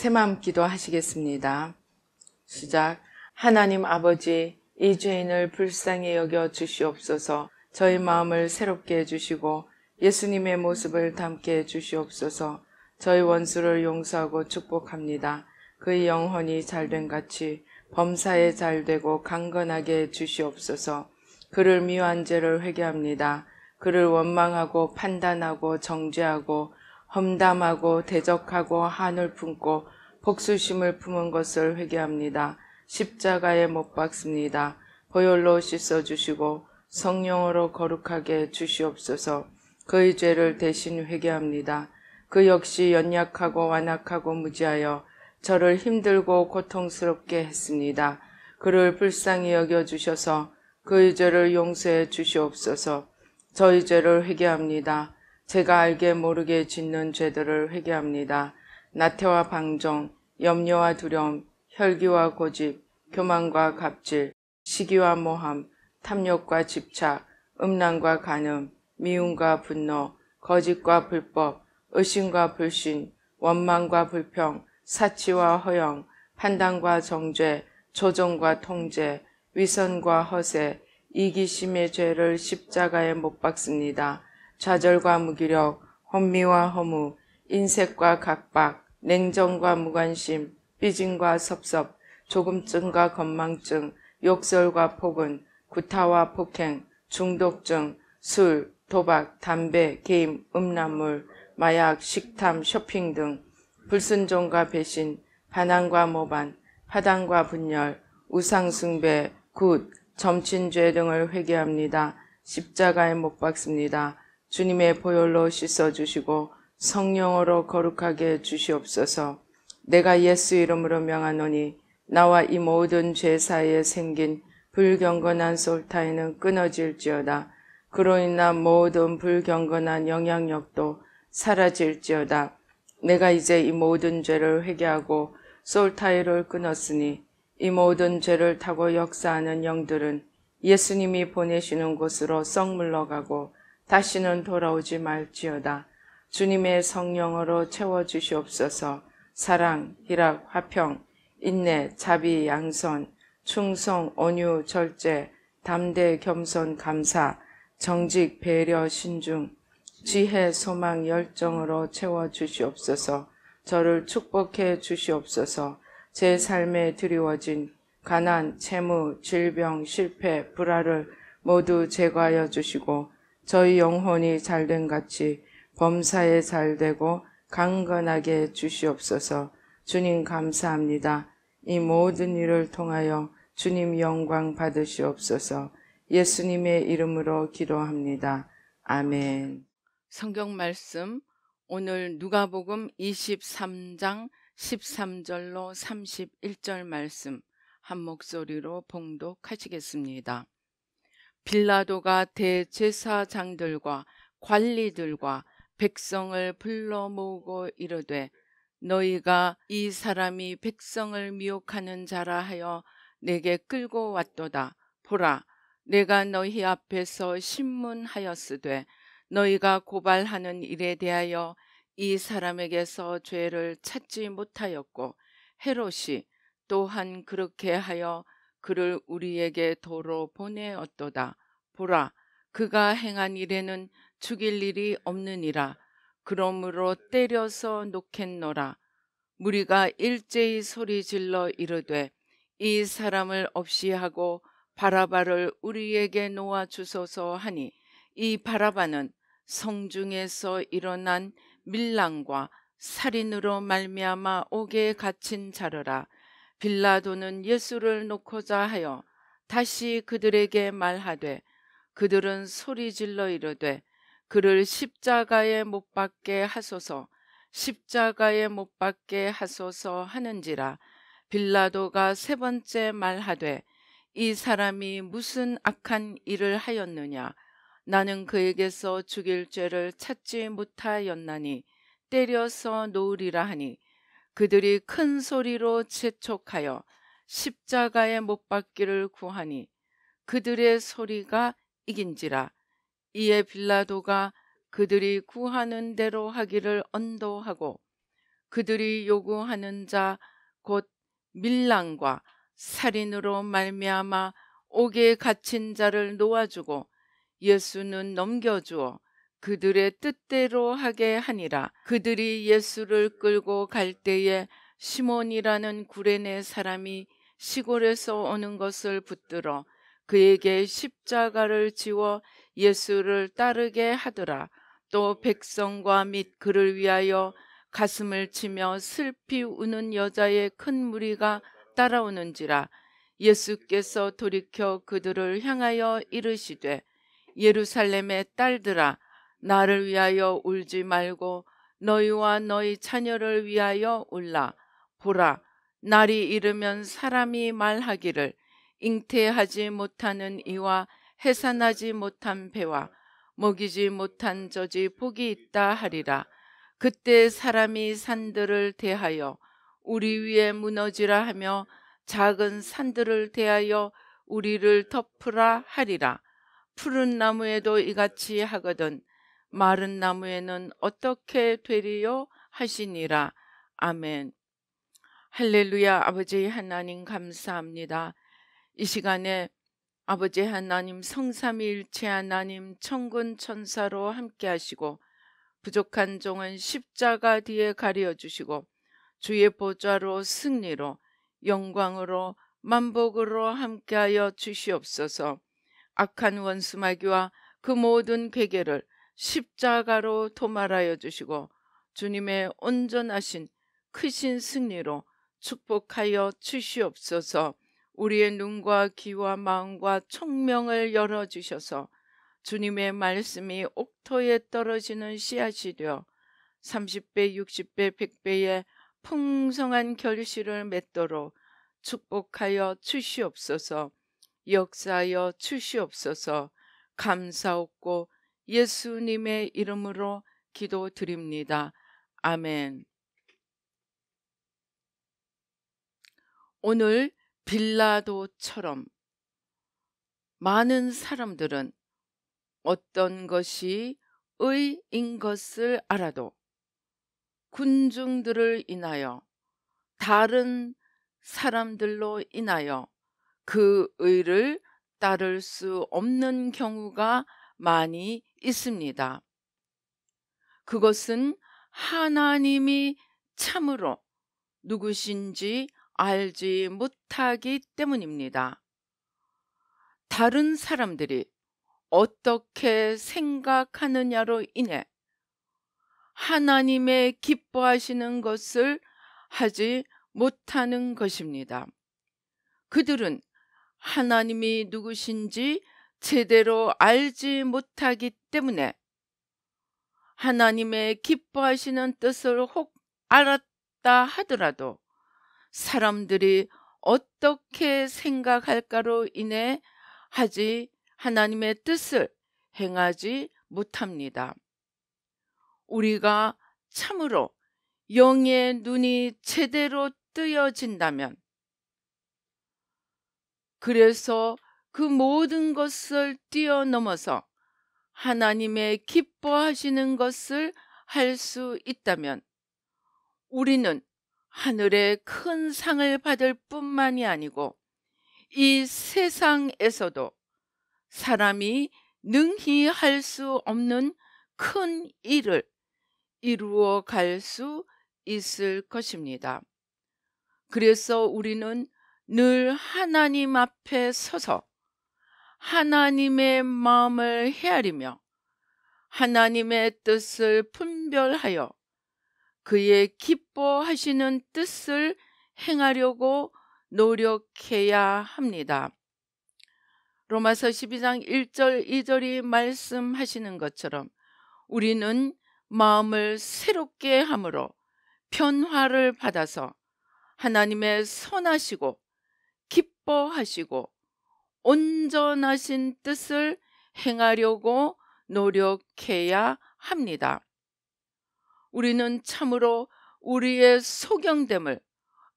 새마음 기도하시겠습니다. 시작. 하나님 아버지, 이 죄인을 불쌍히 여겨 주시옵소서. 저희 마음을 새롭게 해주시고 예수님의 모습을 담게 해주시옵소서. 저희 원수를 용서하고 축복합니다. 그의 영혼이 잘된 같이 범사에 잘되고 강건하게 해주시옵소서. 그를 미워한 죄를 회개합니다. 그를 원망하고 판단하고 정죄하고 험담하고 대적하고 한을 품고 복수심을 품은 것을 회개합니다. 십자가에 못 박습니다. 보혈로 씻어주시고 성령으로 거룩하게 주시옵소서. 그의 죄를 대신 회개합니다. 그 역시 연약하고 완악하고 무지하여 저를 힘들고 고통스럽게 했습니다. 그를 불쌍히 여겨주셔서 그의 죄를 용서해 주시옵소서. 저희 죄를 회개합니다. 제가 알게 모르게 짓는 죄들을 회개합니다. 나태와 방종, 염려와 두려움, 혈기와 고집, 교만과 갑질, 시기와 모함, 탐욕과 집착, 음란과 간음, 미움과 분노, 거짓과 불법, 의심과 불신, 원망과 불평, 사치와 허영, 판단과 정죄, 조종과 통제, 위선과 허세, 이기심의 죄를 십자가에 못 박습니다. 좌절과 무기력, 혼미와 허무, 인색과 각박, 냉정과 무관심, 삐짐과 섭섭, 조금증과 건망증, 욕설과 폭언, 구타와 폭행, 중독증, 술, 도박, 담배, 게임, 음란물, 마약, 식탐, 쇼핑 등 불순종과 배신, 반항과 모반, 파당과 분열, 우상숭배, 굿, 점친죄 등을 회개합니다. 십자가에 못 박습니다. 주님의 보혈로 씻어주시고 성령으로 거룩하게 주시옵소서. 내가 예수 이름으로 명하노니 나와 이 모든 죄 사이에 생긴 불경건한 솔타이는 끊어질지어다. 그로 인한 모든 불경건한 영향력도 사라질지어다. 내가 이제 이 모든 죄를 회개하고 솔타이를 끊었으니 이 모든 죄를 타고 역사하는 영들은 예수님이 보내시는 곳으로 썩 물러가고 다시는 돌아오지 말지어다. 주님의 성령으로 채워주시옵소서. 사랑, 희락, 화평, 인내, 자비, 양선, 충성, 온유, 절제, 담대, 겸손, 감사, 정직, 배려, 신중, 지혜, 소망, 열정으로 채워주시옵소서. 저를 축복해 주시옵소서. 제 삶에 드리워진 가난, 채무, 질병, 실패, 불화를 모두 제거하여 주시고 저희 영혼이 잘된 같이 범사에 잘되고 강건하게 주시옵소서. 주님 감사합니다. 이 모든 일을 통하여 주님 영광 받으시옵소서. 예수님의 이름으로 기도합니다. 아멘. 성경 말씀 오늘 누가복음 23장 13절로 31절 말씀 한 목소리로 봉독하시겠습니다. 빌라도가 대제사장들과 관리들과 백성을 불러 모으고 이르되 너희가 이 사람이 백성을 미혹하는 자라 하여 내게 끌고 왔도다. 보라, 내가 너희 앞에서 신문하였으되 너희가 고발하는 일에 대하여 이 사람에게서 죄를 찾지 못하였고 헤롯이 또한 그렇게 하여 그를 우리에게 도로 보내었도다. 보라, 그가 행한 일에는 죽일 일이 없느니라. 그러므로 때려서 놓겠노라. 무리가 일제히 소리질러 이르되 이 사람을 없이 하고 바라바를 우리에게 놓아 주소서 하니 이 바라바는 성중에서 일어난 밀랑과 살인으로 말미암아 옥에 갇힌 자르라. 빌라도는 예수를 놓고자 하여 다시 그들에게 말하되 그들은 소리질러 이르되 그를 십자가에 못 박게 하소서, 십자가에 못 박게 하소서 하는지라. 빌라도가 세 번째 말하되 이 사람이 무슨 악한 일을 하였느냐. 나는 그에게서 죽일 죄를 찾지 못하였나니 때려서 놓으리라 하니 그들이 큰 소리로 재촉하여 십자가에 못 박기를 구하니 그들의 소리가 이긴지라. 이에 빌라도가 그들이 구하는 대로 하기를 언도하고 그들이 요구하는 자 곧 밀랑과 살인으로 말미암아 옥에 갇힌 자를 놓아주고 예수는 넘겨주어 그들의 뜻대로 하게 하니라. 그들이 예수를 끌고 갈 때에 시몬이라는 구레네 사람이 시골에서 오는 것을 붙들어 그에게 십자가를 지워 예수를 따르게 하더라. 또 백성과 및 그를 위하여 가슴을 치며 슬피 우는 여자의 큰 무리가 따라오는지라. 예수께서 돌이켜 그들을 향하여 이르시되 예루살렘의 딸들아, 나를 위하여 울지 말고 너희와 너희 자녀를 위하여 울라. 보라, 날이 이르면 사람이 말하기를 잉태하지 못하는 이와 해산하지 못한 배와 먹이지 못한 젖이 복이 있다 하리라. 그때 사람이 산들을 대하여 우리 위에 무너지라 하며 작은 산들을 대하여 우리를 덮으라 하리라. 푸른 나무에도 이같이 하거든 마른 나무에는 어떻게 되리요 하시니라. 아멘. 할렐루야. 아버지 하나님 감사합니다. 이 시간에 아버지 하나님 성삼위일체 하나님 천군 천사로 함께 하시고 부족한 종은 십자가 뒤에 가려 주시고 주의 보좌로 승리로 영광으로 만복으로 함께하여 주시옵소서. 악한 원수 마귀와 그 모든 괴계를 십자가로 도말하여 주시고 주님의 온전하신 크신 승리로 축복하여 주시옵소서. 우리의 눈과 귀와 마음과 총명을 열어주셔서 주님의 말씀이 옥토에 떨어지는 씨앗이 되어 30배, 60배, 100배의 풍성한 결실을 맺도록 축복하여 주시옵소서. 역사하여 주시옵소서. 감사옵고 예수님의 이름으로 기도드립니다. 아멘. 오늘 빌라도처럼 많은 사람들은 어떤 것이 의인 것을 알아도 군중들을 인하여 다른 사람들로 인하여 그 의를 따를 수 없는 경우가 많이 있습니다. 그것은 하나님이 참으로 누구신지 알지 못하기 때문입니다. 다른 사람들이 어떻게 생각하느냐로 인해 하나님의 기뻐하시는 것을 하지 못하는 것입니다. 그들은 하나님이 누구신지 제대로 알지 못하기 때문에 하나님의 기뻐하시는 뜻을 혹 알았다 하더라도 사람들이 어떻게 생각할까로 인해 하나님의 뜻을 행하지 못합니다. 우리가 참으로 영의 눈이 제대로 뜨여진다면, 그래서 그 모든 것을 뛰어넘어서 하나님의 기뻐하시는 것을 할 수 있다면 우리는 하늘의 큰 상을 받을 뿐만이 아니고 이 세상에서도 사람이 능히 할 수 없는 큰 일을 이루어 갈 수 있을 것입니다. 그래서 우리는 늘 하나님 앞에 서서 하나님의 마음을 헤아리며 하나님의 뜻을 분별하여 그의 기뻐하시는 뜻을 행하려고 노력해야 합니다. 로마서 12장 1절 2절이 말씀하시는 것처럼 우리는 마음을 새롭게 함으로 변화를 받아서 하나님의 선하시고 기뻐하시고 온전하신 뜻을 행하려고 노력해야 합니다. 우리는 참으로 우리의 소경됨을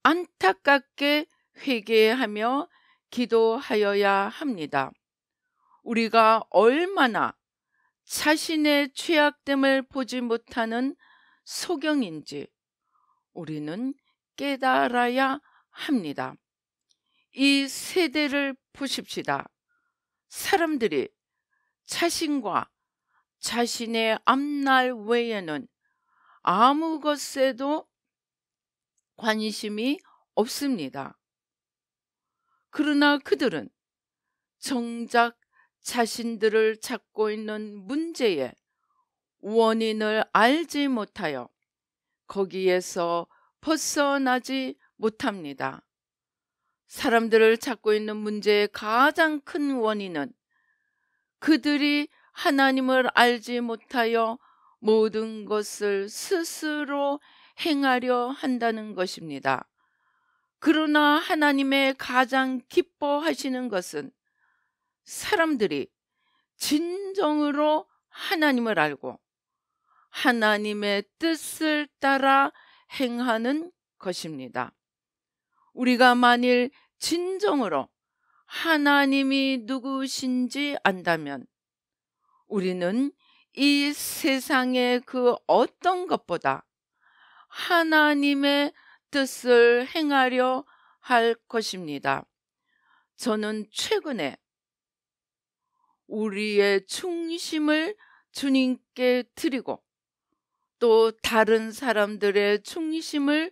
안타깝게 회개하며 기도하여야 합니다. 우리가 얼마나 자신의 죄악됨을 보지 못하는 소경인지, 우리는 깨달아야 합니다. 이 세대를 보십시다. 사람들이 자신과 자신의 앞날 외에는 아무 것에도 관심이 없습니다. 그러나 그들은 정작 자신들을 찾고 있는 문제의 원인을 알지 못하여 거기에서 벗어나지 못합니다. 사람들을 찾고 있는 문제의 가장 큰 원인은 그들이 하나님을 알지 못하여 모든 것을 스스로 행하려 한다는 것입니다. 그러나 하나님의 가장 기뻐하시는 것은 사람들이 진정으로 하나님을 알고 하나님의 뜻을 따라 행하는 것입니다. 우리가 만일 진정으로 하나님이 누구신지 안다면 우리는 이 세상의 그 어떤 것보다 하나님의 뜻을 행하려 할 것입니다. 저는 최근에 우리의 중심을 주님께 드리고 또 다른 사람들의 중심을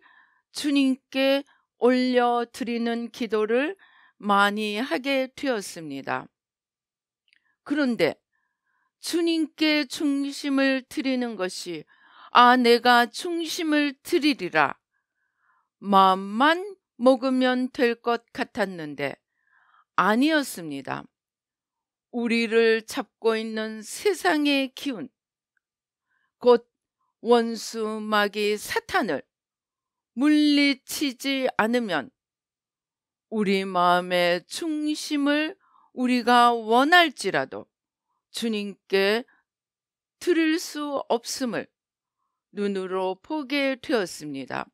주님께 올려드리는 기도를 많이 하게 되었습니다. 그런데 주님께 중심을 드리는 것이 내가 중심을 드리리라 마음만 먹으면 될 것 같았는데 아니었습니다. 우리를 잡고 있는 세상의 기운, 곧 원수 마귀 사탄을 물리치지 않으면 우리 마음의 중심을 우리가 원할지라도 주님께 드릴 수 없음을 눈으로 보게 되었습니다.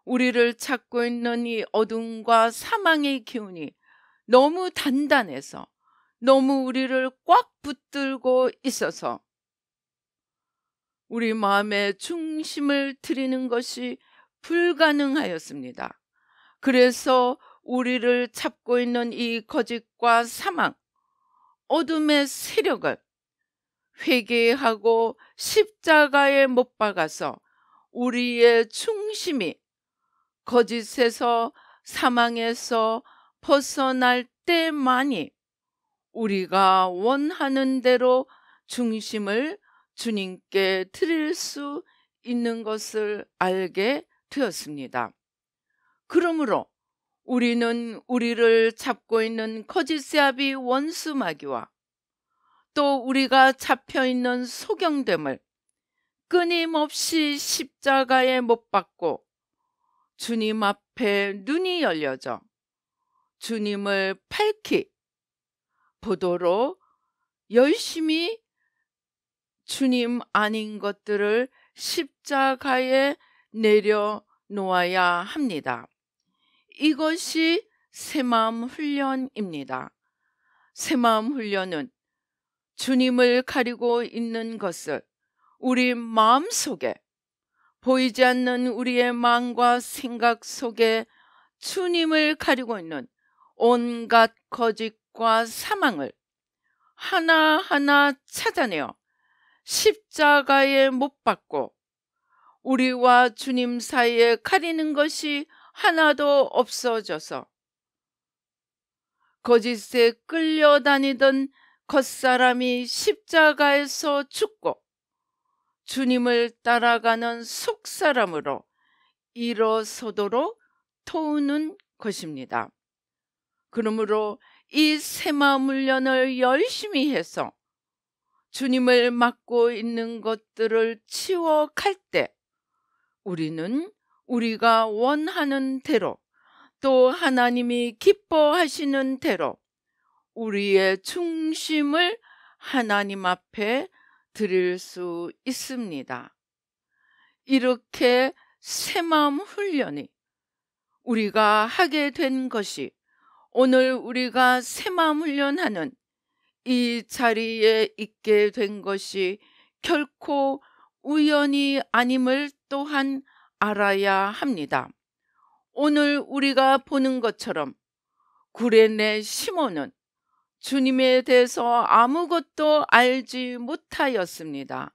우리를 찾고 있는 이 어둠과 사망의 기운이 너무 단단해서 너무 우리를 꽉 붙들고 있어서 우리 마음의 중심을 드리는 것이 불가능하였습니다. 그래서 우리를 잡고 있는 이 거짓과 사망, 어둠의 세력을 회개하고 십자가에 못 박아서 우리의 중심이 거짓에서 사망에서 벗어날 때만이 우리가 원하는 대로 중심을 주님께 드릴 수 있는 것을 알게 되었습니다. 그러므로 우리는 우리를 잡고 있는 거짓의 아비 원수 마귀와 또 우리가 잡혀있는 소경됨을 끊임없이 십자가에 못 박고 주님 앞에 눈이 열려져 주님을 밝히 보도록 열심히 주님 아닌 것들을 십자가에 내려놓아야 합니다. 이것이 새마음 훈련입니다. 새마음 훈련은 주님을 가리고 있는 것을 우리 마음속에 보이지 않는 우리의 마음과 생각 속에 주님을 가리고 있는 온갖 거짓과 사망을 하나하나 찾아내어 십자가에 못 박고 우리와 주님 사이에 가리는 것이 하나도 없어져서 거짓에 끌려다니던 겉사람이 십자가에서 죽고 주님을 따라가는 속사람으로 일어서도록 도우는 것입니다. 그러므로 이 새마음 훈련을 열심히 해서 주님을 맡고 있는 것들을 치워갈 때 우리는 우리가 원하는 대로 또 하나님이 기뻐하시는 대로 우리의 중심을 하나님 앞에 드릴 수 있습니다. 이렇게 새마음 훈련이 우리가 하게 된 것이 오늘 우리가 새마음 훈련하는 이 자리에 있게 된 것이 결코 우연이 아님을 또한 알아야 합니다. 오늘 우리가 보는 것처럼 구레네 시몬은 주님에 대해서 아무것도 알지 못하였습니다.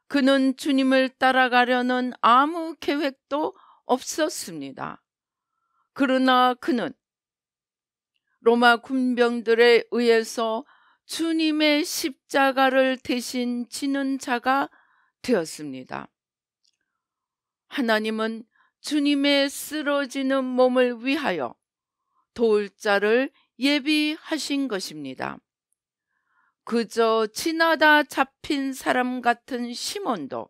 그는 주님을 따라가려는 아무 계획도 없었습니다. 그러나 그는 로마 군병들에 의해서 주님의 십자가를 대신 지는 자가 되었습니다. 하나님은 주님의 쓰러지는 몸을 위하여 도울 자를 예비하신 것입니다. 그저 지나다 잡힌 사람 같은 시몬도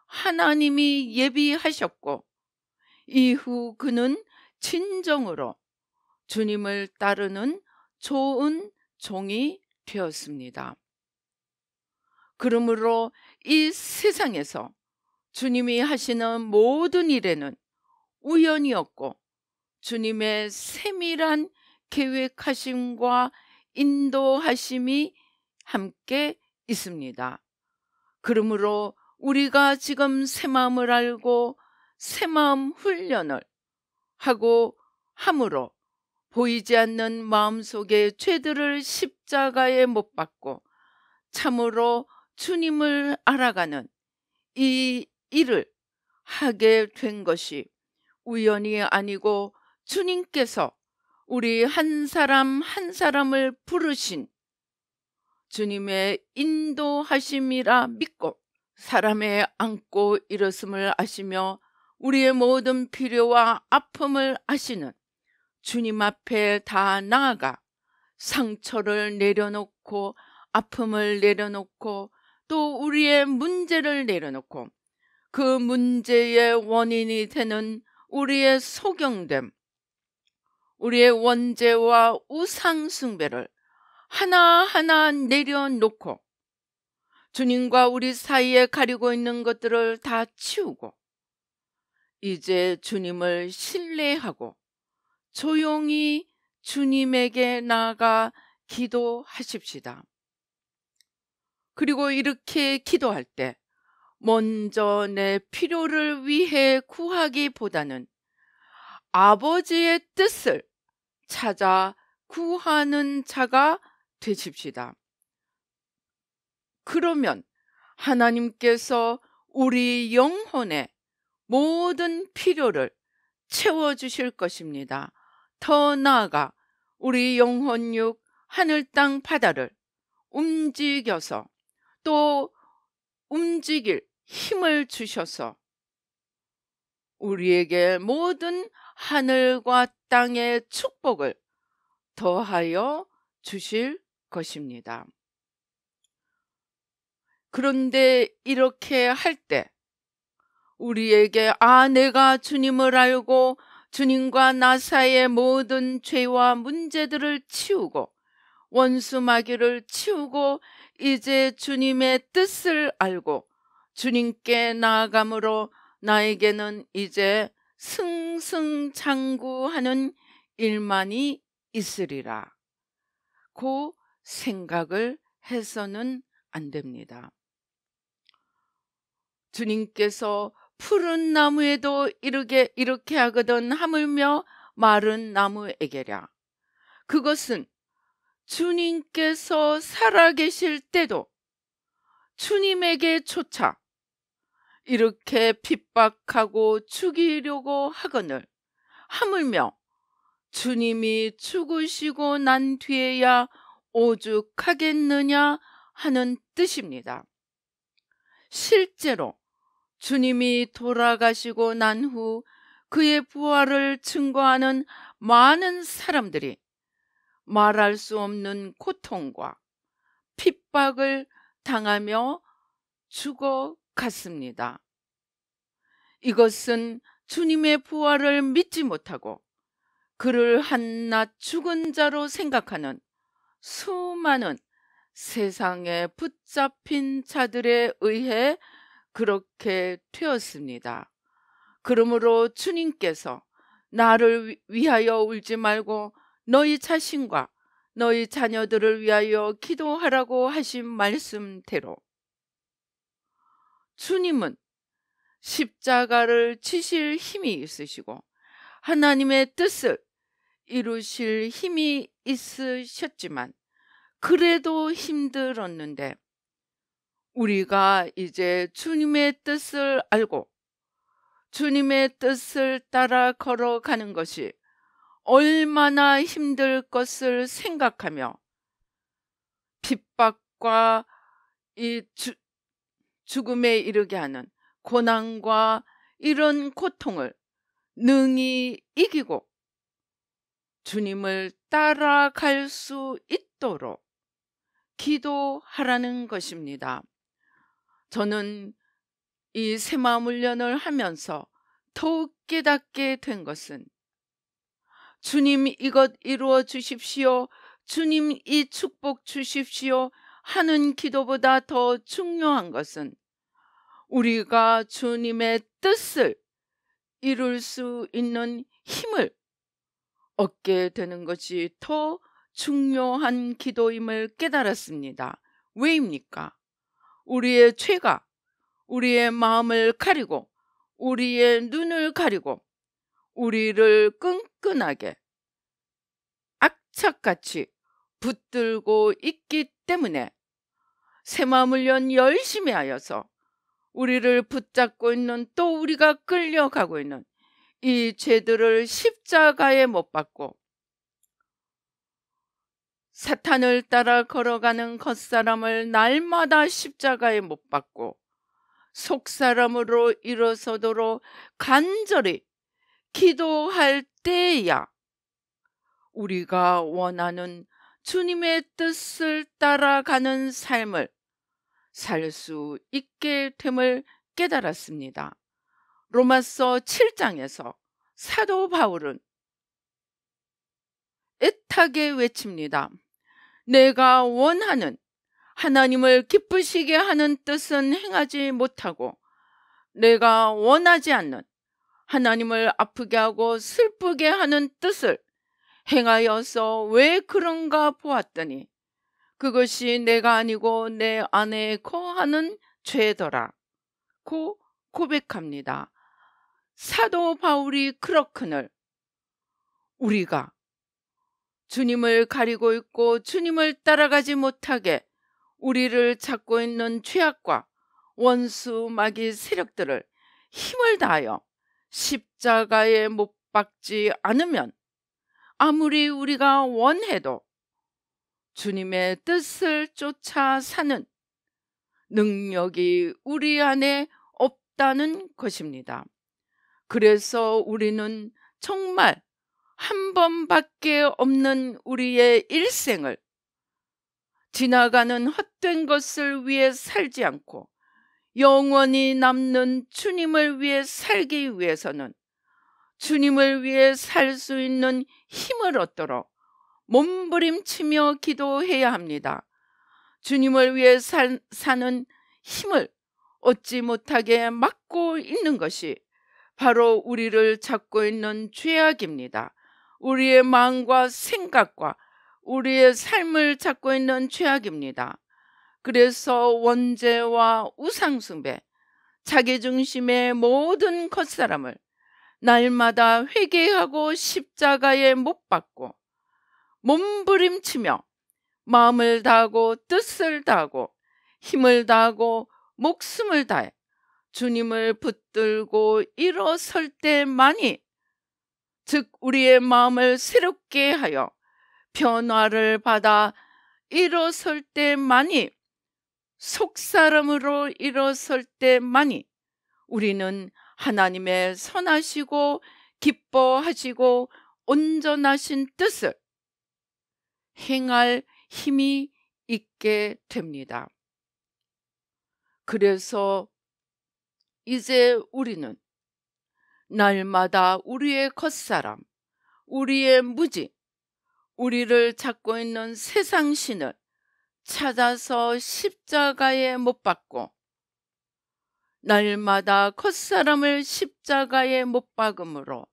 하나님이 예비하셨고 이후 그는 진정으로 주님을 따르는 좋은 종이 되었습니다. 그러므로 이 세상에서 주님이 하시는 모든 일에는 우연이 없고 주님의 세밀한 계획하심과 인도하심이 함께 있습니다. 그러므로 우리가 지금 새 마음을 알고 새 마음 훈련을 하고 함으로 보이지 않는 마음속의 죄들을 십자가에 못 박고 참으로 주님을 알아가는 이 일을 하게 된 것이 우연이 아니고 주님께서 우리 한 사람 한 사람을 부르신 주님의 인도하심이라 믿고 사람의 안고 일었음을 아시며 우리의 모든 필요와 아픔을 아시는 주님 앞에 다 나아가 상처를 내려놓고 아픔을 내려놓고 또 우리의 문제를 내려놓고 그 문제의 원인이 되는 우리의 소경됨, 우리의 원죄와 우상 숭배를 하나하나 내려놓고 주님과 우리 사이에 가리고 있는 것들을 다 치우고 이제 주님을 신뢰하고 조용히 주님에게 나아가 기도하십시다. 그리고 이렇게 기도할 때 먼저 내 필요를 위해 구하기보다는 아버지의 뜻을 찾아 구하는 자가 되십시다. 그러면 하나님께서 우리 영혼의 모든 필요를 채워주실 것입니다. 더 나아가 우리 영혼육 하늘 땅 바다를 움직여서 또 움직일 힘을 주셔서 우리에게 모든 하늘과 땅의 축복을 더하여 주실 것입니다. 그런데 이렇게 할 때 우리에게 내가 주님을 알고 주님과 나 사이의 모든 죄와 문제들을 치우고 원수 마귀를 치우고 이제 주님의 뜻을 알고 주님께 나아감으로 나에게는 이제 승승장구하는 일만이 있으리라. 그 생각을 해서는 안 됩니다. 주님께서 푸른 나무에도 이렇게 하거든 하물며 마른 나무에게랴. 그것은 주님께서 살아계실 때도 주님에게조차 이렇게 핍박하고 죽이려고 하거늘 하물며 주님이 죽으시고 난 뒤에야 오죽하겠느냐 하는 뜻입니다. 실제로 주님이 돌아가시고 난 후 그의 부활을 증거하는 많은 사람들이 말할 수 없는 고통과 핍박을 당하며 죽어갔습니다. 이것은 주님의 부활을 믿지 못하고 그를 한낱 죽은 자로 생각하는 수많은 세상에 붙잡힌 자들에 의해 그렇게 되었습니다. 그러므로 주님께서 나를 위하여 울지 말고 너희 자신과 너희 자녀들을 위하여 기도하라고 하신 말씀대로 주님은 십자가를 지실 힘이 있으시고 하나님의 뜻을 이루실 힘이 있으셨지만 그래도 힘들었는데 우리가 이제 주님의 뜻을 알고 주님의 뜻을 따라 걸어가는 것이 얼마나 힘들 것을 생각하며 핍박과 이 죽음에 이르게 하는 고난과 이런 고통을 능히 이기고 주님을 따라갈 수 있도록 기도하라는 것입니다. 저는 이 새마음 훈련을 하면서 더욱 깨닫게 된 것은 주님 이것 이루어 주십시오, 주님 이 축복 주십시오 하는 기도보다 더 중요한 것은 우리가 주님의 뜻을 이룰 수 있는 힘을 얻게 되는 것이 더 중요한 기도임을 깨달았습니다. 왜입니까? 우리의 죄가 우리의 마음을 가리고 우리의 눈을 가리고 우리를 끈끈하게 악착같이 붙들고 있기 때문에 새마음 훈련 열심히 하여서 우리를 붙잡고 있는 또 우리가 끌려가고 있는 이 죄들을 십자가에 못 박고 사탄을 따라 걸어가는 겉사람을 날마다 십자가에 못 박고 속사람으로 일어서도록 간절히 기도할 때야 우리가 원하는 주님의 뜻을 따라가는 삶을 살 수 있게 됨을 깨달았습니다. 로마서 7장에서 사도 바울은 애타게 외칩니다. 내가 원하는 하나님을 기쁘시게 하는 뜻은 행하지 못하고 내가 원하지 않는 하나님을 아프게 하고 슬프게 하는 뜻을 행하여서 왜 그런가 보았더니 그것이 내가 아니고 내 안에 거하는 죄더라 고 고백합니다. 사도 바울이 그렇거늘 우리가 주님을 가리고 있고 주님을 따라가지 못하게 우리를 잡고 있는 죄악과 원수 마귀 세력들을 힘을 다하여 십자가에 못 박지 않으면 아무리 우리가 원해도 주님의 뜻을 쫓아 사는 능력이 우리 안에 없다는 것입니다. 그래서 우리는 정말 한 번밖에 없는 우리의 일생을 지나가는 헛된 것을 위해 살지 않고 영원히 남는 주님을 위해 살기 위해서는 주님을 위해 살 수 있는 힘을 얻도록 몸부림치며 기도해야 합니다. 주님을 위해 사는 힘을 얻지 못하게 막고 있는 것이 바로 우리를 잡고 있는 죄악입니다. 우리의 마음과 생각과 우리의 삶을 잡고 있는 죄악입니다. 그래서 원죄와 우상숭배, 자기중심의 모든 겉사람을 날마다 회개하고 십자가에 못 박고 몸부림치며 마음을 다하고 뜻을 다하고 힘을 다하고 목숨을 다해 주님을 붙들고 일어설 때만이 즉 우리의 마음을 새롭게 하여 변화를 받아 일어설 때만이 속사람으로 일어설 때만이 우리는 하나님의 선하시고 기뻐하시고 온전하신 뜻을 행할 힘이 있게 됩니다. 그래서 이제 우리는 날마다 우리의 겉사람, 우리의 무지, 우리를 잡고 있는 세상 신을 찾아서 십자가에 못 박고 날마다 겉사람을 십자가에 못 박음으로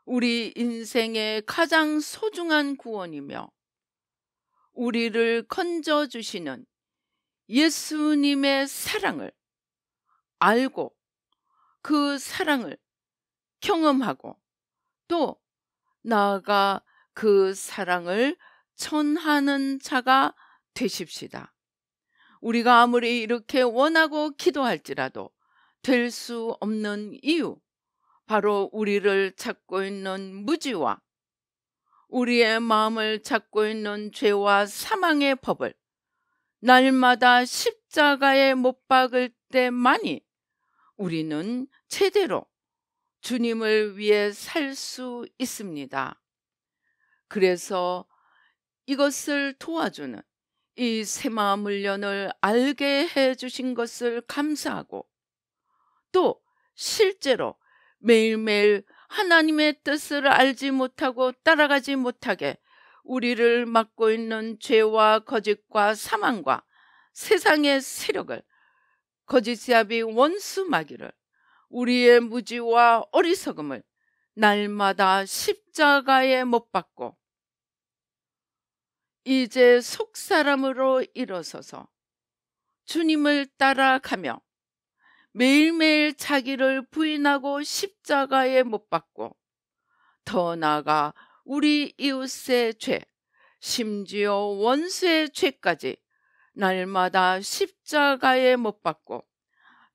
우리 인생의 가장 소중한 구원이며 우리를 건져주시는 예수님의 사랑을 알고 그 사랑을 경험하고 또 나아가 그 사랑을 전하는 자가 되십시다. 우리가 아무리 이렇게 원하고 기도할지라도 될 수 없는 이유, 바로 우리를 찾고 있는 무지와 우리의 마음을 찾고 있는 죄와 사망의 법을 날마다 십자가에 못 박을 때만이 우리는 제대로 주님을 위해 살 수 있습니다. 그래서 이것을 도와주는 이 새마음 훈련을 알게 해주신 것을 감사하고 또 실제로 매일매일 하나님의 뜻을 알지 못하고 따라가지 못하게 우리를 막고 있는 죄와 거짓과 사망과 세상의 세력을, 거짓이야비 원수마귀를, 우리의 무지와 어리석음을 날마다 십자가에 못 박고 이제 속사람으로 일어서서 주님을 따라가며 매일매일 자기를 부인하고 십자가에 못 박고 더 나아가 우리 이웃의 죄, 심지어 원수의 죄까지 날마다 십자가에 못 박고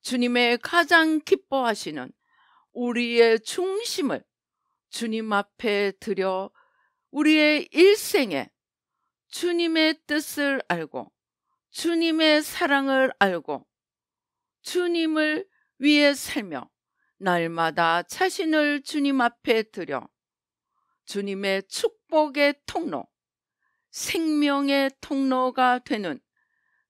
주님의 가장 기뻐하시는 우리의 중심을 주님 앞에 드려 우리의 일생에 주님의 뜻을 알고 주님의 사랑을 알고 주님을 위해 살며 날마다 자신을 주님 앞에 드려 주님의 축복의 통로, 생명의 통로가 되는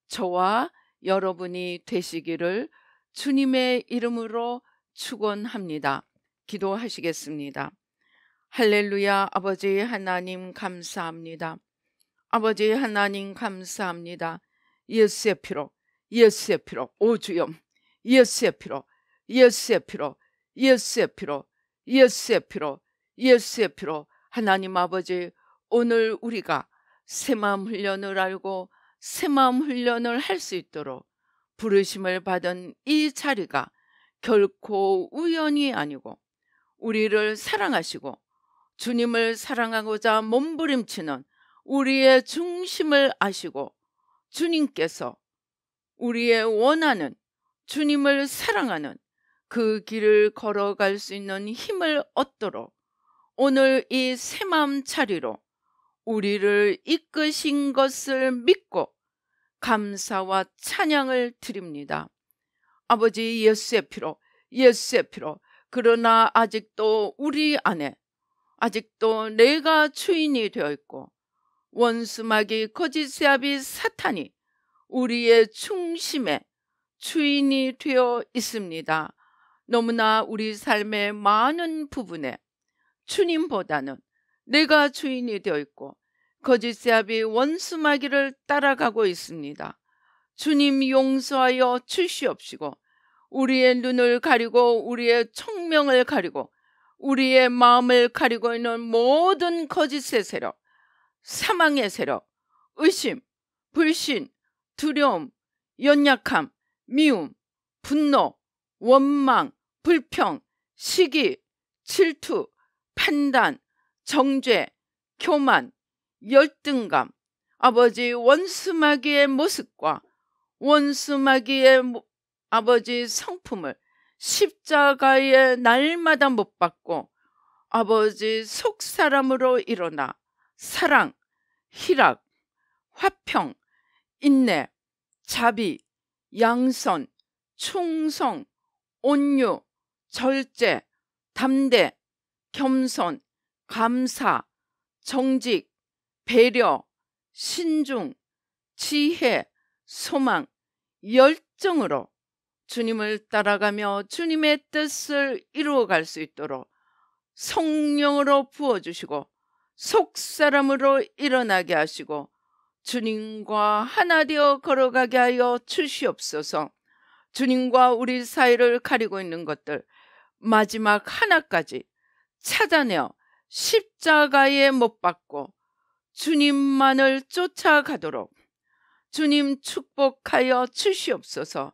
저와 여러분이 되시기를 주님의 이름으로 축원합니다. 기도하시겠습니다. 할렐루야. 아버지 하나님 감사합니다. 아버지 하나님 감사합니다. 예수의 피로, 예수의 피로, 오 주여, 예수의 피로, 예수의 피로, 예수의 피로, 예수의 피로, 예수의 피로. 하나님 아버지, 오늘 우리가 새마음 훈련을 알고 새마음 훈련을 할 수 있도록 부르심을 받은 이 자리가 결코 우연이 아니고 우리를 사랑하시고 주님을 사랑하고자 몸부림치는 우리의 중심을 아시고 주님께서 우리의 원하는 주님을 사랑하는 그 길을 걸어갈 수 있는 힘을 얻도록 오늘 이 새마음 차리로 우리를 이끄신 것을 믿고 감사와 찬양을 드립니다. 아버지, 예수의 피로, 예수의 피로. 그러나 아직도 우리 안에 아직도 내가 주인이 되어 있고 원수마귀 거짓이야비 사탄이 우리의 중심에 주인이 되어 있습니다. 너무나 우리 삶의 많은 부분에 주님보다는 내가 주인이 되어 있고 거짓이야비 원수마귀를 따라가고 있습니다. 주님 용서하여 주시옵시고 우리의 눈을 가리고 우리의 청명을 가리고 우리의 마음을 가리고 있는 모든 거짓의 세력, 사망의 세력, 의심, 불신, 두려움, 연약함, 미움, 분노, 원망, 불평, 시기, 질투, 판단, 정죄, 교만, 열등감, 아버지 원수마귀의 모습과 원수마귀의 아버지 성품을 십자가에 날마다 못 박고 아버지 속사람으로 일어나 사랑, 희락, 화평, 인내, 자비, 양선, 충성, 온유, 절제, 담대, 겸손, 감사, 정직, 배려, 신중, 지혜, 소망, 열정으로 주님을 따라가며 주님의 뜻을 이루어갈 수 있도록 성령으로 부어주시고 속사람으로 일어나게 하시고 주님과 하나 되어 걸어가게 하여 주시옵소서. 주님과 우리 사이를 가리고 있는 것들 마지막 하나까지 찾아내어 십자가에 못 박고 주님만을 쫓아가도록 주님 축복하여 주시옵소서.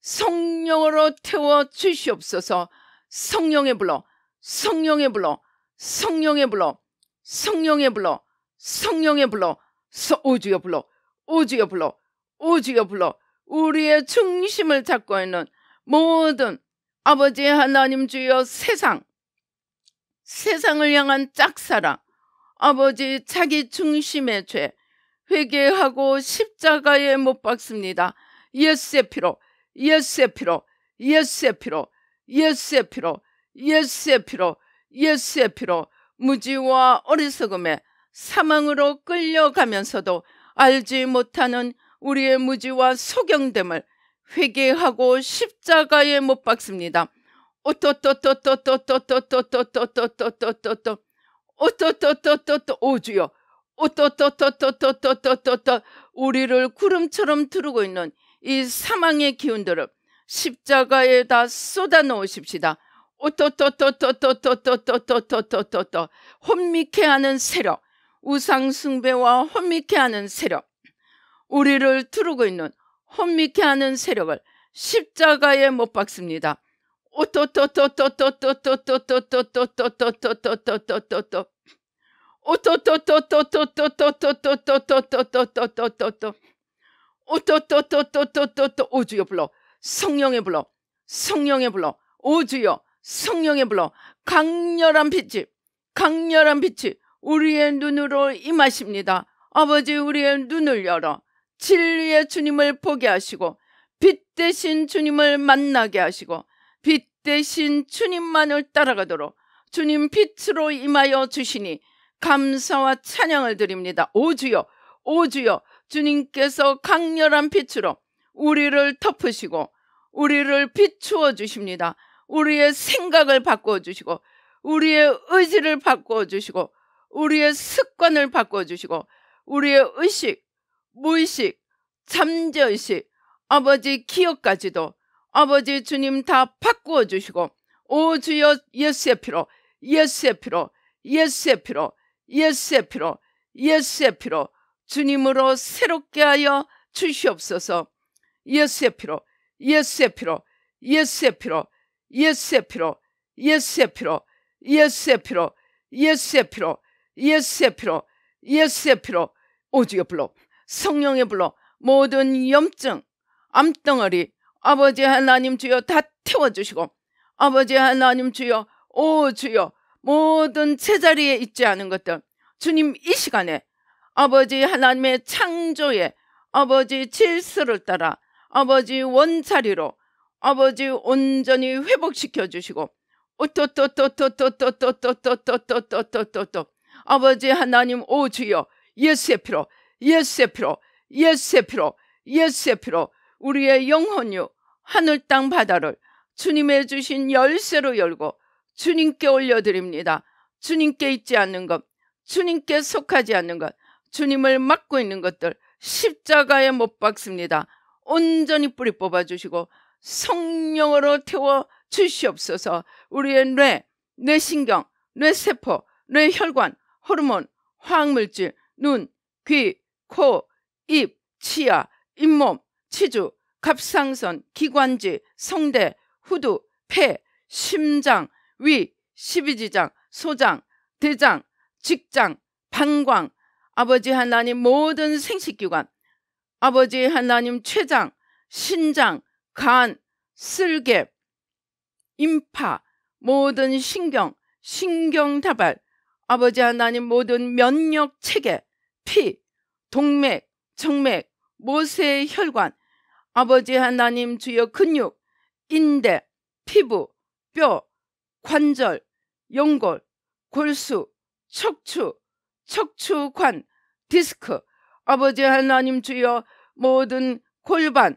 성령으로 태워 주시옵소서. 성령의 불러, 성령의 불러, 성령의 불러, 성령의 불러, 성령의 불러, 오주여 불러, 오주여 불러, 오주여 불러. 우리의 중심을 잡고 있는 모든 아버지 하나님 주여 세상을 향한 짝사랑, 아버지 자기 중심의 죄 회개하고 십자가에 못 박습니다. 예수의 피로, 예수의 피로, 예수의 피로, 예수의 피로, 예수의 피로, 예수의 피로. 무지와 어리석음에 사망으로 끌려가면서도 알지 못하는 우리의 무지와 소경됨을 회개하고 십자가에 못 박습니다. 오주여, 우리를 구름처럼 두르고 있는 이 사망의 기운들을 십자가에다 쏟아 놓으십시다. 혼미케 하는 세력, 우상 숭배와 혼미케 하는 세력, 우리를 두르고 있는 혼미케 하는 세력을 십자가에 못 박습니다. 오주여 불러, 성령의 불러, 성령의 불러, 오주여 성령의 불러. 강렬한 빛이 우리의 눈으로 임하십니다. 아버지, 우리의 눈을 열어 진리의 주님을 보게 하시고 빛 대신 주님을 만나게 하시고 빛 대신 주님만을 따라가도록 주님 빛으로 임하여 주시니 감사와 찬양을 드립니다. 오주여, 오주여, 주님께서 강렬한 빛으로 우리를 덮으시고 우리를 비추어 주십니다. 우리의 생각을 바꾸어 주시고 우리의 의지를 바꾸어 주시고 우리의 습관을 바꾸어 주시고 우리의 의식, 무의식, 잠재의식, 아버지 기억까지도 아버지 주님 다 바꾸어 주시고 오 주여 예수의 피로, 예수의 피로, 예수의 피로, 예수의 피로, 예수의 피로 주님으로 새롭게 하여 주시옵소서. 예수의 피로, 예수의 피로, 예수의 피로, 예수의 피로, 예수의 피로, 예수의 피로, 예수의 피로, 예수의 피로, 예수의 피로. 오주여 불러, 성령의 불러. 모든 염증, 암덩어리 아버지 하나님 주여 다 태워주시고 아버지 하나님 주여, 오 주여, 모든 제자리에 있지 않은 것들 주님 이 시간에 아버지 하나님의 창조의 아버지 질서를 따라 아버지 원자리로 아버지 온전히 회복시켜 주시고 아버지 하나님 오 주여 예수의 피로, 예수의 피로, 예수의 피로, 예수의 피로 우리의 영혼유 하늘 땅 바다를 주님의 주신 열쇠로 열고 주님께 올려드립니다. 주님께 있지 않는 것, 주님께 속하지 않는 것, 주님을 맡고 있는 것들 십자가에 못 박습니다. 온전히 뿌리 뽑아주시고 성령으로 태워 주시옵소서. 우리의 뇌 신경, 뇌세포, 뇌혈관, 호르몬, 화학물질, 눈, 귀, 코, 입, 치아, 잇몸, 치주, 갑상선, 기관지, 성대, 후두, 폐, 심장, 위, 십이지장, 소장, 대장, 직장, 방광, 아버지 하나님 모든 생식기관, 아버지 하나님 췌장, 신장, 간, 쓸개, 임파, 모든 신경, 신경다발, 아버지 하나님 모든 면역체계, 피, 동맥, 정맥, 모세 혈관, 아버지 하나님 주여 근육, 인대, 피부, 뼈, 관절, 연골, 골수, 척추, 척추관, 디스크, 아버지 하나님 주여 모든 골반,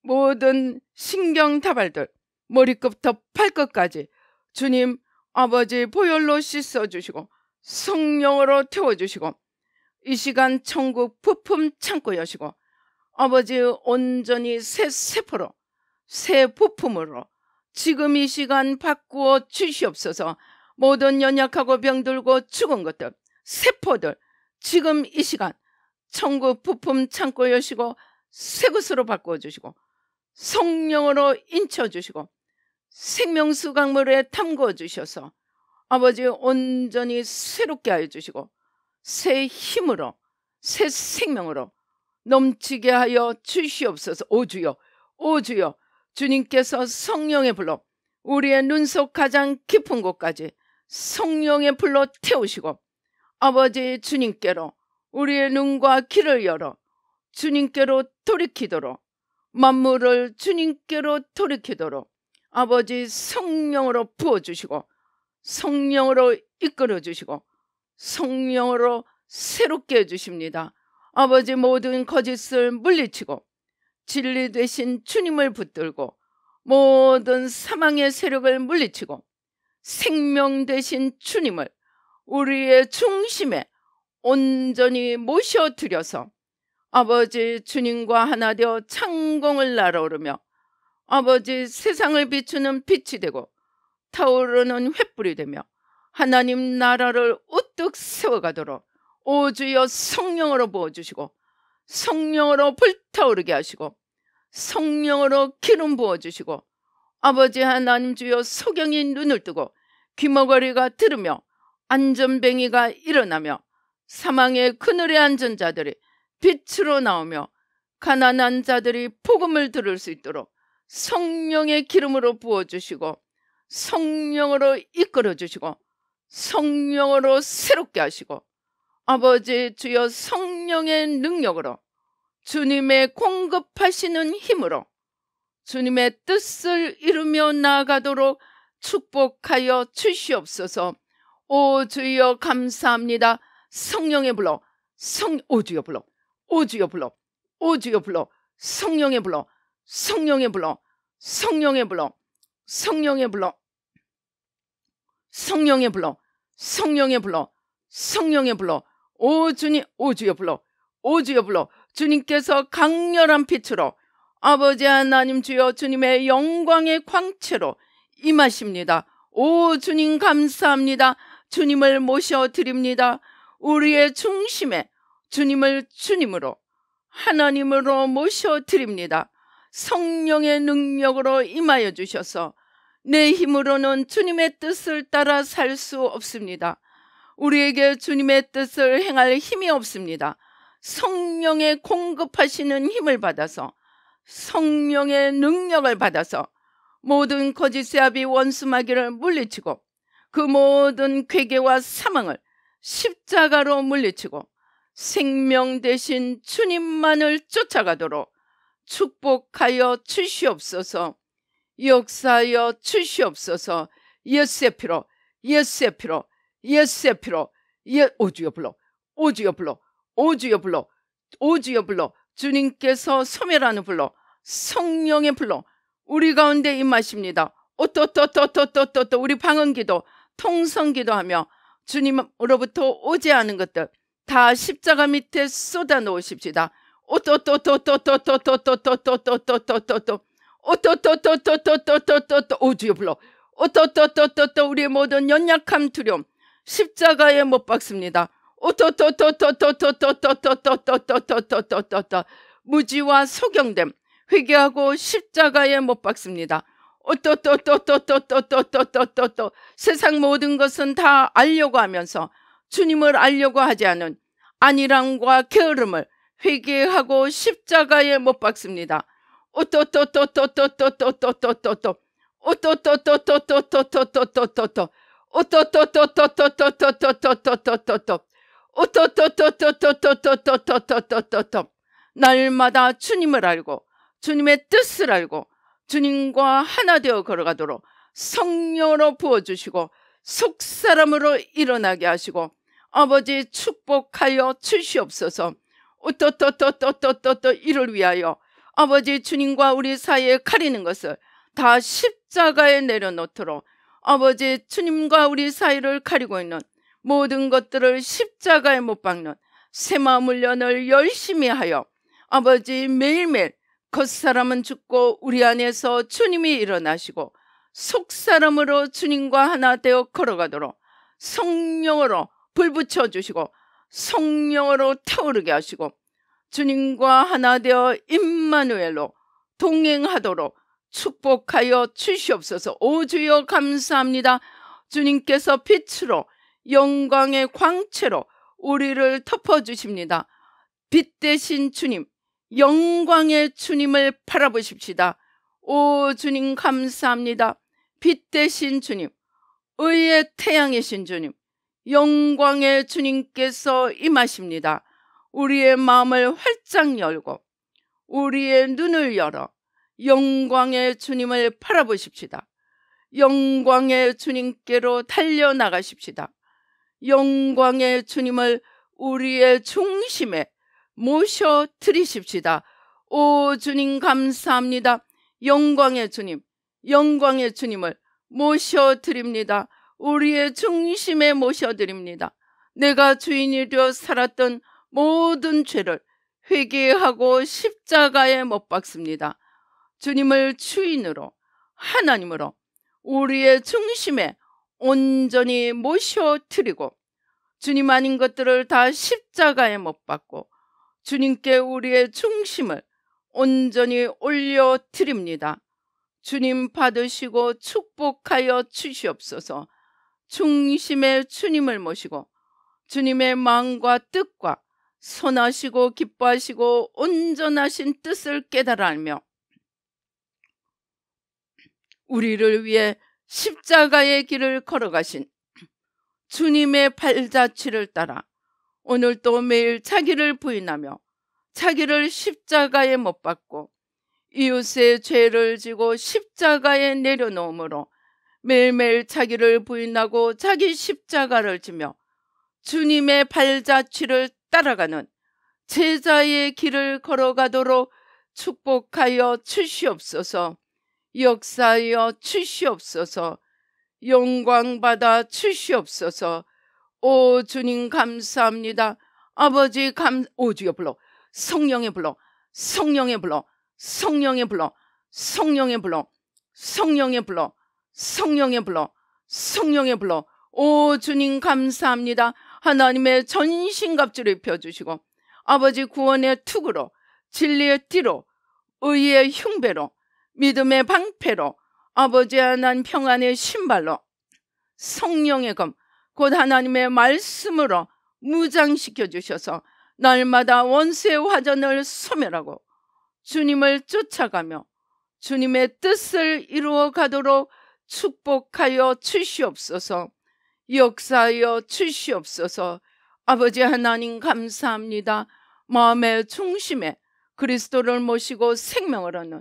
모든 신경다발들 머리끝부터 발끝까지 주님 아버지 보혈로 씻어주시고 성령으로 태워주시고 이 시간 천국 부품 창고 여시고 아버지 온전히 새 세포로 새 부품으로 지금 이 시간 바꾸어 주시옵소서. 모든 연약하고 병들고 죽은 것들 세포들 지금 이 시간 천국 부품 창고 여시고 새 것으로 바꾸어 주시고 성령으로 인쳐주시고 생명수 강물에 담궈 주셔서 아버지 온전히 새롭게 하여 주시고 새 힘으로 새 생명으로 넘치게 하여 주시옵소서. 오 주여, 오 주여, 주님께서 성령의 불로 우리의 눈 속 가장 깊은 곳까지 성령의 불로 태우시고 아버지 주님께로 우리의 눈과 귀를 열어 주님께로 돌이키도록 만물을 주님께로 돌이키도록 아버지 성령으로 부어주시고 성령으로 이끌어주시고 성령으로 새롭게 해주십니다. 아버지 모든 거짓을 물리치고 진리 되신 주님을 붙들고 모든 사망의 세력을 물리치고 생명 되신 주님을 우리의 중심에 온전히 모셔드려서 아버지 주님과 하나 되어 창공을 날아오르며 아버지 세상을 비추는 빛이 되고 타오르는 횃불이 되며 하나님 나라를 우뚝 세워가도록 오 주여 성령으로 부어주시고 성령으로 불타오르게 하시고 성령으로 기름 부어주시고 아버지 하나님 주여 소경이 눈을 뜨고 귀머거리가 들으며 안전뱅이가 일어나며 사망의 그늘에 앉은 자들이 빛으로 나오며 가난한 자들이 복음을 들을 수 있도록 성령의 기름으로 부어주시고 성령으로 이끌어주시고 성령으로 새롭게 하시고 아버지 주여 성령의 능력으로 주님의 공급하시는 힘으로 주님의 뜻을 이루며 나아가도록 축복하여 주시옵소서. 오 주여 감사합니다. 성령의 불러 오 주여 불러 오 주여 불러 오 주여 불러 성령의 불러 성령의 불러 성령의 불러 성령의 불러 성령의 불러 성령의 불러 성령의 불러 오 주님 오 주여 불러 오 주여 불러 주님께서 강렬한 빛으로 아버지 하나님 주여 주님의 영광의 광채로 임하십니다. 오 주님 감사합니다. 주님을 모셔드립니다. 우리의 중심에 주님을 주님으로 하나님으로 모셔드립니다. 성령의 능력으로 임하여 주셔서 내 힘으로는 주님의 뜻을 따라 살 수 없습니다. 우리에게 주님의 뜻을 행할 힘이 없습니다. 성령의 공급하시는 힘을 받아서 성령의 능력을 받아서 모든 거짓의 아비 원수마귀를 물리치고 그 모든 괴계와 사망을 십자가로 물리치고 생명 대신 주님만을 쫓아가도록 축복하여 주시옵소서. 역사하여 주시옵소서. 예수의 피로 예수의 피로 예수의 피로 오주여 불러 오주여 불러 오주여 불러 오주여 불러 주님께서 소멸하는 불러 성령의 불러 우리 가운데 임하십니다. 오또또또또또또 우리 방언기도 통성기도하며 주님으로부터 오지 않은 것들 다 십자가 밑에 쏟아 놓으십시다. 오또또또또또또또또또또또또또또 오또또또또또또또또또 오주여 불러 오또또또또또 우리의 모든 연약함 두려움 십자가에 못 박습니다. 오또또또또또또또또또또또또또또또 무지와 소경됨 회개하고 십자가에 못 박습니다. 오또또또또또또또또또또 세상 모든 것은 다 알려고 하면서 주님을 알려고 하지 않은 안일함과 게으름을 회개하고 십자가에 못 박습니다. 오또또또또또또또또또또또 오또또또또또또또또또또 오또또또또또또또또또또또 오또또또또또또또또또또또 날마다 주님을 알고 주님의 뜻을 알고 주님과 하나 되어 걸어가도록 성령으로 부어주시고 속사람으로 일어나게 하시고 아버지 축복하여 주시옵소서. 오또또또또또또또 이를 위하여 아버지 주님과 우리 사이에 가리는 것을 다 십자가에 내려놓도록 아버지 주님과 우리 사이를 가리고 있는 모든 것들을 십자가에 못 박는 새마음 훈련을 열심히 하여 아버지 매일매일 겉사람은 죽고 우리 안에서 주님이 일어나시고 속사람으로 주님과 하나 되어 걸어가도록 성령으로 불 붙여주시고 성령으로 타오르게 하시고 주님과 하나 되어 임마누엘로 동행하도록 축복하여 주시옵소서. 오 주여 감사합니다. 주님께서 빛으로 영광의 광채로 우리를 덮어주십니다. 빛 대신 주님, 영광의 주님을 바라보십시다. 오 주님 감사합니다. 빛 대신 주님, 의의 태양이신 주님, 영광의 주님께서 임하십니다. 우리의 마음을 활짝 열고 우리의 눈을 열어 영광의 주님을 바라보십시다. 영광의 주님께로 달려나가십시다. 영광의 주님을 우리의 중심에 모셔드리십시다. 오 주님 감사합니다. 영광의 주님, 영광의 주님을 모셔드립니다. 우리의 중심에 모셔드립니다. 내가 주인이 되어 살았던 모든 죄를 회개하고 십자가에 못 박습니다. 주님을 주인으로, 하나님으로 우리의 중심에 온전히 모셔드리고 주님 아닌 것들을 다 십자가에 못 박고 주님께 우리의 중심을 온전히 올려드립니다. 주님 받으시고 축복하여 주시옵소서. 중심에 주님을 모시고 주님의 마음과 뜻과 선하시고 기뻐하시고 온전하신 뜻을 깨달아 알며 우리를 위해 십자가의 길을 걸어가신 주님의 발자취를 따라 오늘도 매일 자기를 부인하며 자기를 십자가에 못 박고 이웃의 죄를 지고 십자가에 내려놓음으로 매일매일 자기를 부인하고 자기 십자가를 지며 주님의 발자취를 따라가는 제자의 길을 걸어가도록 축복하여 주시옵소서. 역사하여 주시옵소서. 영광받아 주시옵소서. 오 주님 감사합니다. 아버지 오주여 불러 성령의 불러 성령의 불러 성령의 불러 성령의 불러 성령의 불러 성령의 불러 성령의 불러. 오 주님 감사합니다. 하나님의 전신갑주를 입혀주시고 아버지 구원의 투구로 진리의 띠로 의의 흉배로 믿음의 방패로 아버지 하나님 평안의 신발로 성령의 검 곧 하나님의 말씀으로 무장시켜 주셔서 날마다 원수의 화전을 소멸하고 주님을 쫓아가며 주님의 뜻을 이루어 가도록 축복하여 주시옵소서. 역사하여 주시옵소서. 아버지 하나님 감사합니다. 마음의 중심에 그리스도를 모시고 생명을 얻는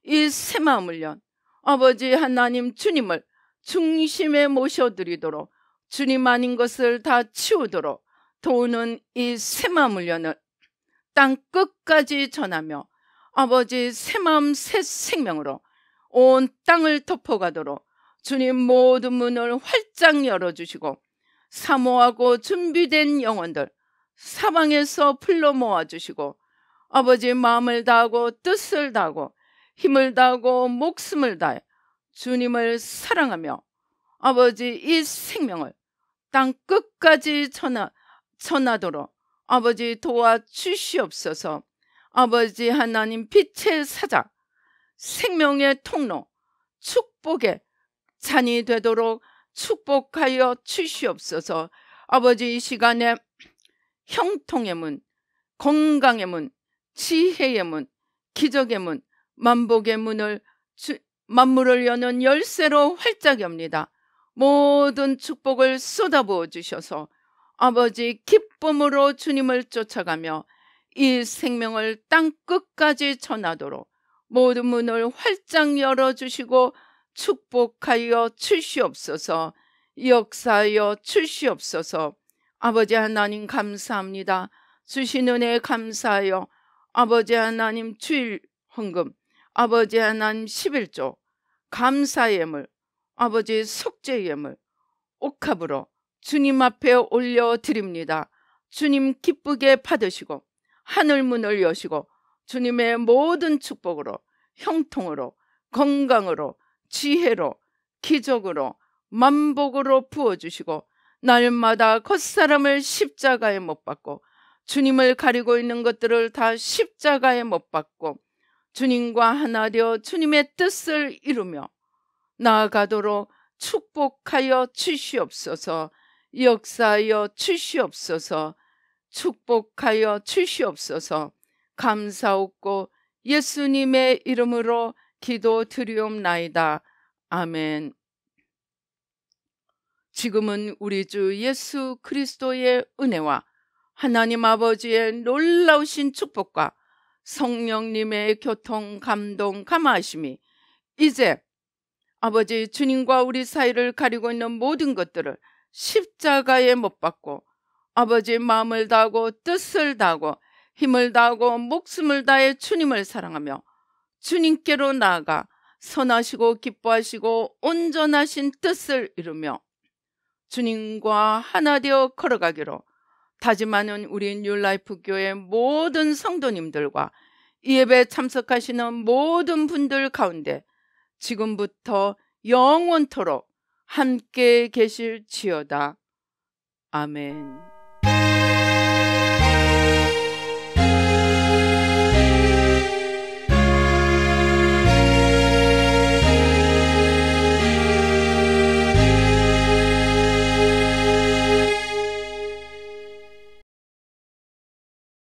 이 새 마음을 연 아버지 하나님 주님을 중심에 모셔드리도록 주님 아닌 것을 다 치우도록 도우는 이 새 마음을 연을 땅 끝까지 전하며 아버지 새 마음 새 생명으로 온 땅을 덮어가도록 주님 모든 문을 활짝 열어주시고 사모하고 준비된 영혼들 사방에서 불러 모아주시고 아버지 마음을 다하고 뜻을 다하고 힘을 다하고 목숨을 다해 주님을 사랑하며 아버지 이 생명을 땅 끝까지 전하도록 아버지 도와주시옵소서. 아버지 하나님 빛의 사자 생명의 통로 축복의 잔이 되도록 축복하여 주시옵소서. 아버지 이 시간에 형통의 문, 건강의 문, 지혜의 문, 기적의 문, 만복의 문을 만물을 여는 열쇠로 활짝 엽니다. 모든 축복을 쏟아부어 주셔서 아버지 기쁨으로 주님을 쫓아가며 이 생명을 땅 끝까지 전하도록 모든 문을 활짝 열어주시고 축복하여 주시옵소서. 역사하여 주시옵소서. 아버지 하나님 감사합니다. 주신 은혜 감사하여 아버지 하나님 주일 헌금, 아버지 하나님 11조 감사의 예물, 아버지 속죄의 예물 옥합으로 주님 앞에 올려드립니다. 주님 기쁘게 받으시고 하늘문을 여시고 주님의 모든 축복으로 형통으로 건강으로 지혜로 기적으로 만복으로 부어주시고 날마다 겉사람을 십자가에 못 박고 주님을 가리고 있는 것들을 다 십자가에 못 박고 주님과 하나 되어 주님의 뜻을 이루며 나아가도록 축복하여 주시옵소서. 역사하여 주시옵소서. 축복하여 주시옵소서. 감사옵고 예수님의 이름으로 기도드리옵나이다. 아멘. 지금은 우리 주 예수 그리스도의 은혜와 하나님 아버지의 놀라우신 축복과 성령님의 교통, 감동, 감화하심이 이제 아버지 주님과 우리 사이를 가리고 있는 모든 것들을 십자가에 못 박고 아버지의 마음을 다하고 뜻을 다하고 힘을 다하고 목숨을 다해 주님을 사랑하며 주님께로 나아가 선하시고 기뻐하시고 온전하신 뜻을 이루며 주님과 하나 되어 걸어가기로 다짐하는 우리 뉴라이프 교회 모든 성도님들과 이 예배에 참석하시는 모든 분들 가운데 지금부터 영원토록 함께 계실지어다. 아멘.